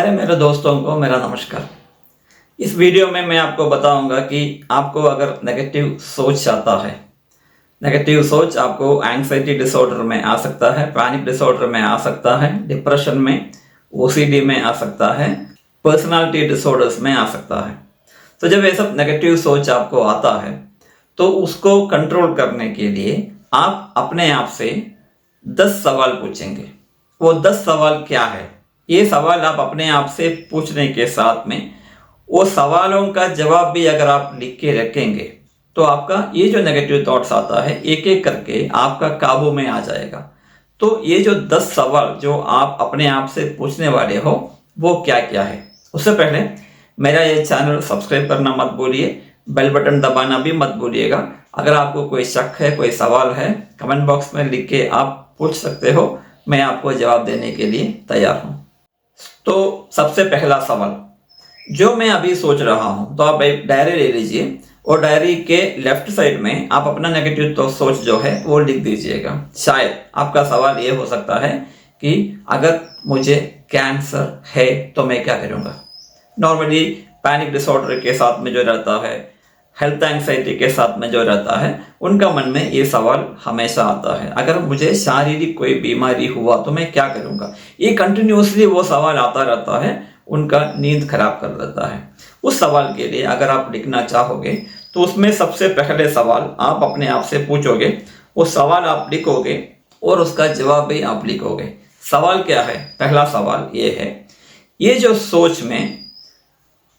सारे मेरे दोस्तों को मेरा नमस्कार। इस वीडियो में मैं आपको बताऊंगा कि आपको अगर नेगेटिव सोच आता है, नेगेटिव सोच आपको एंग्जाइटी डिसऑर्डर में आ सकता है, पैनिक डिसऑर्डर में आ सकता है, डिप्रेशन में, ओसीडी में आ सकता है, पर्सनालिटी डिसऑर्डर्स में आ सकता है। तो जब ये सब नेगेटिव सोच आपको आता है तो उसको कंट्रोल करने के लिए आप अपने आप से 10 सवाल पूछेंगे। वो 10 सवाल क्या है, ये सवाल आप अपने आप से पूछने के साथ में वो सवालों का जवाब भी अगर आप लिख के रखेंगे तो आपका ये जो नेगेटिव थॉट्स आता है एक एक करके आपका काबू में आ जाएगा। तो ये जो 10 सवाल जो आप अपने आप से पूछने वाले हो वो क्या क्या है। उससे पहले मेरा ये चैनल सब्सक्राइब करना मत भूलिए, बेल बटन दबाना भी मत भूलिएगा। अगर आपको कोई शक है, कोई सवाल है, कमेंट बॉक्स में लिख के आप पूछ सकते हो, मैं आपको जवाब देने के लिए तैयार हूँ। तो सबसे पहला सवाल जो मैं अभी सोच रहा हूँ, तो आप एक डायरी ले लीजिए और डायरी के लेफ्ट साइड में आप अपना नेगेटिव तो सोच जो है वो लिख दीजिएगा। शायद आपका सवाल ये हो सकता है कि अगर मुझे कैंसर है तो मैं क्या करूँगा। नॉर्मली पैनिक डिसऑर्डर के साथ में जो रहता है, हेल्थ एंग्जाइटी के साथ में जो रहता है, उनका मन में ये सवाल हमेशा आता है, अगर मुझे शारीरिक कोई बीमारी हुआ तो मैं क्या करूँगा। ये कंटिन्यूसली वो सवाल आता रहता है, उनका नींद खराब कर देता है। उस सवाल के लिए अगर आप लिखना चाहोगे तो उसमें सबसे पहले सवाल आप अपने आप से पूछोगे, वो सवाल आप लिखोगे और उसका जवाब भी आप लिखोगे। सवाल क्या है? पहला सवाल ये है, ये जो सोच में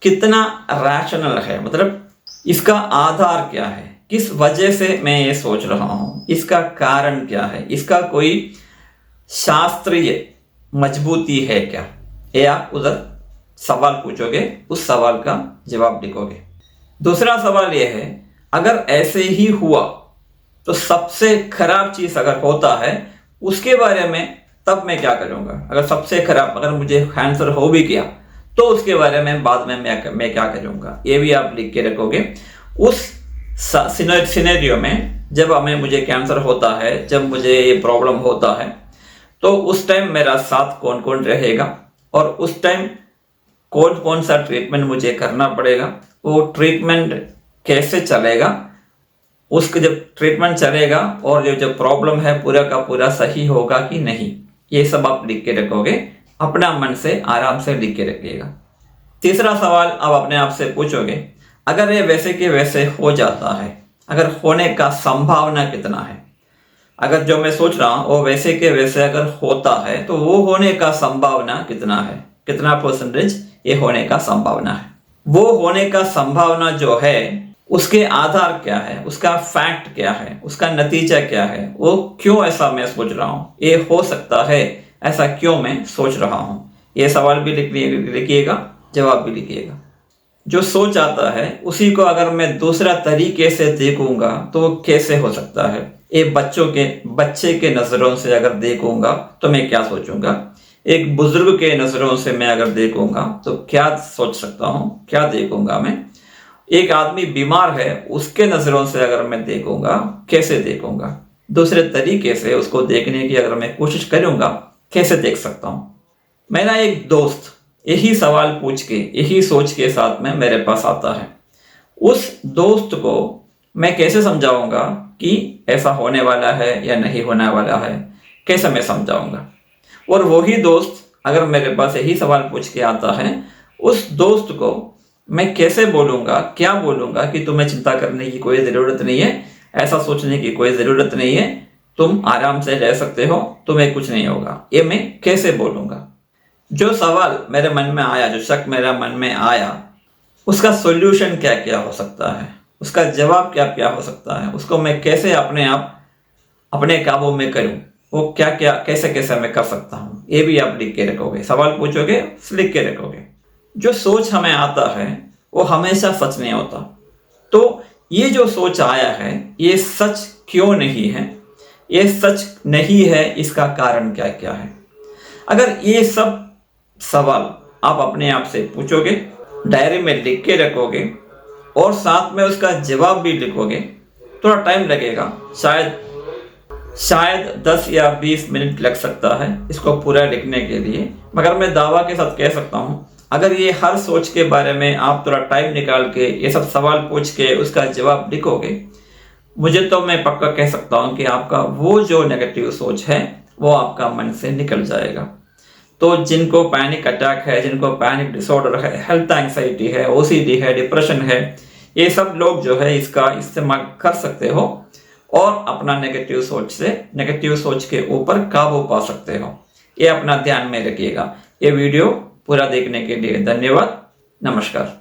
कितना रैशनल है, मतलब इसका आधार क्या है, किस वजह से मैं ये सोच रहा हूँ, इसका कारण क्या है, इसका कोई शास्त्रीय मजबूती है क्या। ये आप उधर सवाल पूछोगे, उस सवाल का जवाब लिखोगे। दूसरा सवाल ये है, अगर ऐसे ही हुआ तो सबसे खराब चीज अगर होता है उसके बारे में तब मैं क्या करूँगा। अगर सबसे खराब, अगर मुझे कैंसर हो भी गया तो उसके बारे में बाद में मैं क्या करूँगा, ये भी आप लिख के रखोगे। उस सिनेरियो में जब मुझे कैंसर होता है, जब मुझे ये प्रॉब्लम होता है, तो उस टाइम मेरा साथ कौन कौन रहेगा और उस टाइम कौन कौन सा ट्रीटमेंट मुझे करना पड़ेगा, वो ट्रीटमेंट कैसे चलेगा, उसका जब ट्रीटमेंट चलेगा और जो प्रॉब्लम है पूरा का पूरा सही होगा कि नहीं, ये सब आप लिख के रखोगे। अपना मन से आराम से लिख के रखिएगा। तीसरा सवाल आप अपने आप से पूछोगे, अगर ये वैसे के वैसे हो जाता है, अगर होने का संभावना कितना है। अगर जो मैं सोच रहा हूँ वो वैसे के वैसे अगर होता है तो वो होने का संभावना कितना है, कितना परसेंटेज ये होने का संभावना है। वो होने का संभावना जो है उसके आधार क्या है, उसका फैक्ट क्या है, उसका नतीजा क्या है, वो क्यों ऐसा मैं सोच रहा हूँ, ये हो सकता है ऐसा क्यों मैं सोच रहा हूँ। ये सवाल भी लिखिएगा, जवाब भी लिखिएगा। जो सोच आता है उसी को अगर मैं दूसरा तरीके से देखूंगा तो वो कैसे हो सकता है। ये बच्चे के नज़रों से अगर देखूंगा तो मैं क्या सोचूंगा, एक बुजुर्ग के नज़रों से मैं अगर देखूंगा तो क्या सोच सकता हूँ, क्या देखूंगा मैं। एक आदमी बीमार है उसके नज़रों से अगर मैं देखूंगा, कैसे देखूंगा। दूसरे तरीके से उसको देखने की अगर मैं कोशिश करूंगा, कैसे देख सकता हूँ। मेरा एक दोस्त यही सवाल पूछ के, यही सोच के साथ में मेरे पास आता है। उस दोस्त को मैं कैसे समझाऊंगा कि ऐसा होने वाला है या नहीं होने वाला है, कैसे मैं समझाऊंगा। और वही दोस्त अगर मेरे पास यही सवाल पूछ के आता है, उस दोस्त को मैं कैसे बोलूँगा, क्या बोलूँगा कि तुम्हें चिंता करने की कोई ज़रूरत नहीं है, ऐसा सोचने की कोई ज़रूरत नहीं है, तुम आराम से रह सकते हो, तुम्हें कुछ नहीं होगा। ये मैं कैसे बोलूँगा। जो सवाल मेरे मन में आया, जो शक मेरा मन में आया, उसका सॉल्यूशन क्या क्या हो सकता है, उसका जवाब क्या क्या हो सकता है, उसको मैं कैसे अपने काबू में करूं, वो क्या क्या कैसे कैसे मैं कर सकता हूं, ये भी आप लिख के रखोगे। सवाल पूछोगे, लिख के रखोगे। जो सोच हमें आता है वो हमेशा सच नहीं होता। तो ये जो सोच आया है ये सच क्यों नहीं है, ये सच नहीं है, इसका कारण क्या क्या है। अगर ये सब सवाल आप अपने आप से पूछोगे, डायरी में लिख के रखोगे और साथ में उसका जवाब भी लिखोगे, थोड़ा टाइम लगेगा, शायद शायद 10 या 20 मिनट लग सकता है इसको पूरा लिखने के लिए, मगर मैं दावा के साथ कह सकता हूँ अगर ये हर सोच के बारे में आप थोड़ा टाइम निकाल के ये सब सवाल पूछ के उसका जवाब लिखोगे, मुझे तो मैं पक्का कह सकता हूँ कि आपका वो जो नेगेटिव सोच है वो आपका मन से निकल जाएगा। तो जिनको पैनिक अटैक है, जिनको पैनिक डिसऑर्डर है, हेल्थ एंग्जाइटी है, ओसीडी है, डिप्रेशन है, ये सब लोग जो है इसका इस्तेमाल कर सकते हो और अपना नेगेटिव सोच के ऊपर काबू पा सकते हो। ये अपना ध्यान में रखिएगा। ये वीडियो पूरा देखने के लिए धन्यवाद। नमस्कार।